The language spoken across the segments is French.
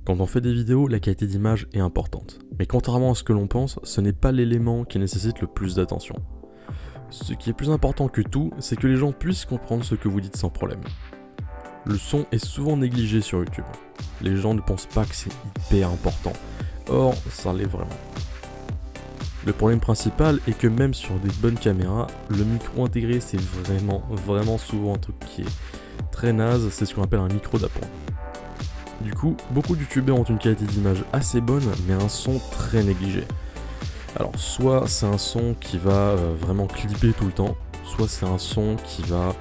Quand on fait des vidéos, la qualité d'image est importante. Mais contrairement à ce que l'on pense, ce n'est pas l'élément qui nécessite le plus d'attention. Ce qui est plus important que tout, c'est que les gens puissent comprendre ce que vous dites sans problème. Le son est souvent négligé sur YouTube. Les gens ne pensent pas que c'est hyper important. Or, ça l'est vraiment. Le problème principal est que même sur des bonnes caméras, le micro intégré c'est vraiment souvent un truc qui est très naze, c'est ce qu'on appelle un micro d'appoint. Du coup, beaucoup de youtubeurs ont une qualité d'image assez bonne, mais un son très négligé. Alors soit c'est un son qui va vraiment clipper tout le temps, soit c'est un son qui va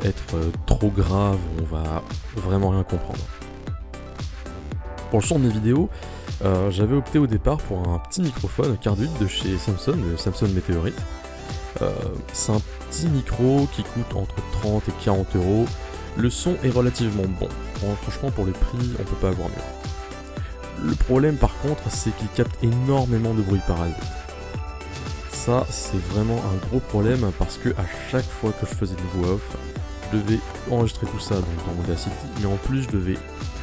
être trop grave, on va vraiment rien comprendre. Pour le son de mes vidéos, j'avais opté au départ pour un petit microphone Cardioid de chez Samson, le Samson Meteorite. C'est un petit micro qui coûte entre 30 et 40 euros. Le son est relativement bon. Franchement, pour le prix, on peut pas avoir mieux. Le problème par contre, c'est qu'il capte énormément de bruit parasite. Ça, c'est vraiment un gros problème parce que à chaque fois que je faisais une voix off, je devais enregistrer tout ça dans Audacity, mais en plus je devais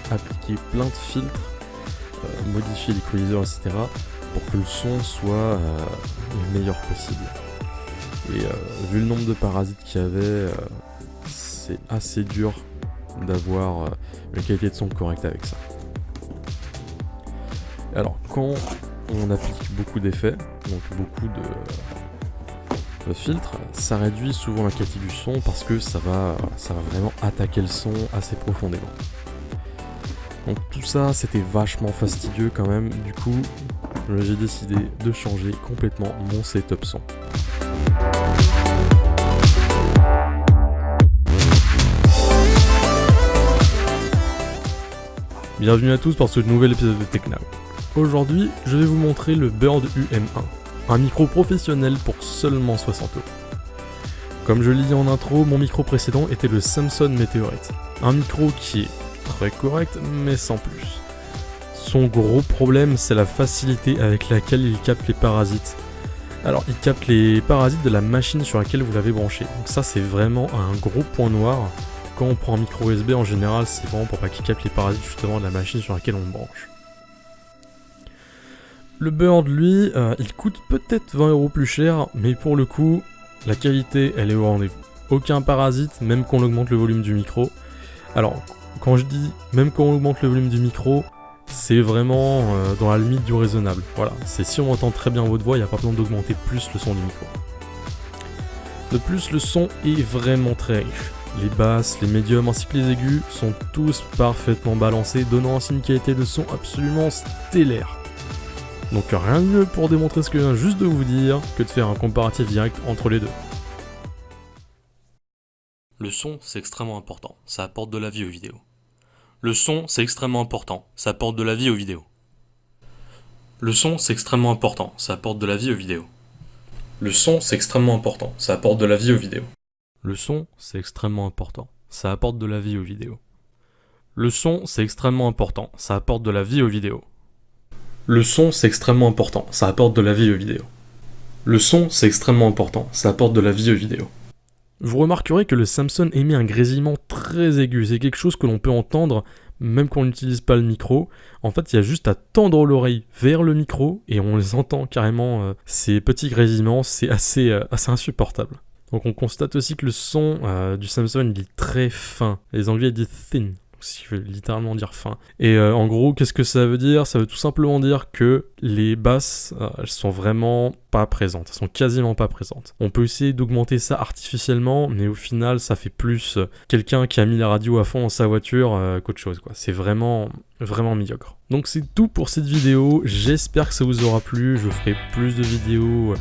appliquer plein de filtres, modifier l'équaliseur, etc. pour que le son soit le meilleur possible. Et vu le nombre de parasites qu'il y avait, c'est assez dur d'avoir une qualité de son correcte avec ça. Alors quand on applique beaucoup d'effets, donc beaucoup de filtres, ça réduit souvent la qualité du son parce que ça va vraiment attaquer le son assez profondément. Donc tout ça c'était vachement fastidieux quand même, du coup j'ai décidé de changer complètement mon setup son. Bienvenue à tous pour ce nouvel épisode de TechNow. Aujourd'hui, je vais vous montrer le Bird UM1, un micro professionnel pour seulement 60 €. Comme je l'ai dit en intro, mon micro précédent était le Samson Meteorite, un micro qui est très correct mais sans plus. Son gros problème, c'est la facilité avec laquelle il capte les parasites. Alors, il capte les parasites de la machine sur laquelle vous l'avez branché, donc ça c'est vraiment un gros point noir. Quand on prend un micro USB en général, c'est vraiment pour pas qu'il capte les parasites justement de la machine sur laquelle on le branche. Le Bird, lui, il coûte peut-être 20 € plus cher, mais pour le coup, la qualité, elle est au rendez-vous. Aucun parasite, même quand on augmente le volume du micro. Alors, quand je dis même quand on augmente le volume du micro, c'est vraiment dans la limite du raisonnable. Voilà, c'est si on entend très bien votre voix, il n'y a pas besoin d'augmenter plus le son du micro. De plus, le son est vraiment très riche. Les basses, les médiums ainsi que les aigus sont tous parfaitement balancés, donnant ainsi une qualité de son absolument stellaire. Donc rien de mieux pour démontrer ce que je viens juste de vous dire que de faire un comparatif direct entre les deux. Le son, c'est extrêmement important, ça apporte de la vie aux vidéos. Le son, c'est extrêmement important, ça apporte de la vie aux vidéos. Le son, c'est extrêmement important, ça apporte de la vie aux vidéos. Le son, c'est extrêmement important, ça apporte de la vie aux vidéos. Le son, c'est extrêmement important, ça apporte de la vie aux vidéos. Le son, c'est extrêmement important, ça apporte de la vie aux vidéos. Le son, c'est extrêmement important, ça apporte de la vie aux vidéos. Le son, c'est extrêmement important, ça apporte de la vie aux vidéos. Vous remarquerez que le Samson émet un grésillement très aigu, c'est quelque chose que l'on peut entendre même quand on n'utilise pas le micro. En fait, il y a juste à tendre l'oreille vers le micro et on les entend carrément, ces petits grésillements, c'est assez insupportable. Donc on constate aussi que le son du Samson il est très fin. Les Anglais disent thin, ce qui veut littéralement dire fin. Et en gros, qu'est-ce que ça veut dire? Ça veut tout simplement dire que les basses, elles sont vraiment pas présentes. Elles sont quasiment pas présentes. On peut essayer d'augmenter ça artificiellement, mais au final, ça fait plus quelqu'un qui a mis la radio à fond dans sa voiture qu'autre chose, quoi. C'est vraiment médiocre. Donc c'est tout pour cette vidéo. J'espère que ça vous aura plu. Je ferai plus de vidéos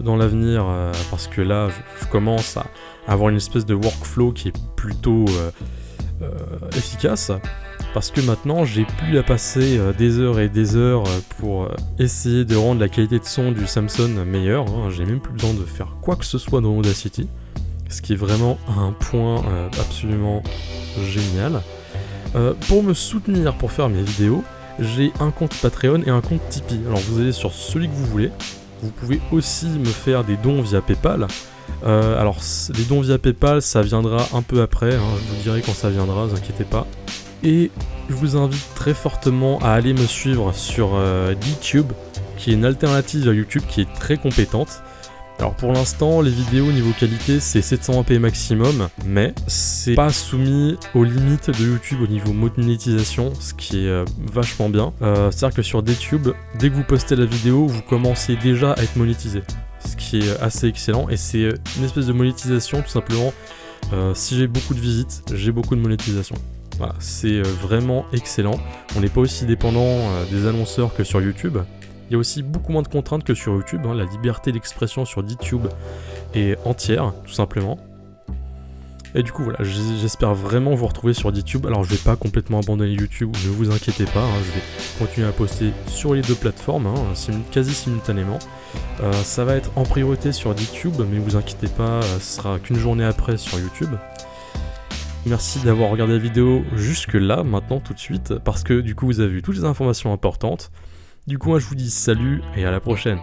dans l'avenir parce que là je commence à avoir une espèce de workflow qui est plutôt efficace parce que maintenant j'ai plus à passer des heures et des heures pour essayer de rendre la qualité de son du Samson meilleure, hein. J'ai même plus besoin de faire quoi que ce soit dans Audacity, ce qui est vraiment un point absolument génial. Pour me soutenir pour faire mes vidéos, j'ai un compte Patreon et un compte Tipeee. Alors vous allez sur celui que vous voulez. Vous pouvez aussi me faire des dons via Paypal. Alors les dons via Paypal ça viendra un peu après, hein, je vous dirai quand ça viendra, ne vous inquiétez pas. Et Je vous invite très fortement à aller me suivre sur YouTube, qui est une alternative à YouTube qui est très compétente. Alors pour l'instant, les vidéos niveau qualité c'est 720p maximum, mais c'est pas soumis aux limites de YouTube au niveau monétisation, ce qui est vachement bien. C'est-à-dire que sur DTube, dès que vous postez la vidéo, vous commencez déjà à être monétisé, ce qui est assez excellent, et c'est une espèce de monétisation tout simplement. Si j'ai beaucoup de visites, j'ai beaucoup de monétisation. Voilà, c'est vraiment excellent. On n'est pas aussi dépendant des annonceurs que sur YouTube. Il y a aussi beaucoup moins de contraintes que sur YouTube, hein. La liberté d'expression sur DTube est entière, tout simplement. Et du coup voilà, j'espère vraiment vous retrouver sur DTube. Alors je vais pas complètement abandonner YouTube, ne vous inquiétez pas, hein. Je vais continuer à poster sur les deux plateformes, hein, quasi simultanément. Ça va être en priorité sur DTube, mais vous inquiétez pas, ce sera qu'une journée après sur YouTube. Merci d'avoir regardé la vidéo jusque là, maintenant tout de suite, parce que du coup vous avez vu toutes les informations importantes. Du coup, moi je vous dis salut et à la prochaine.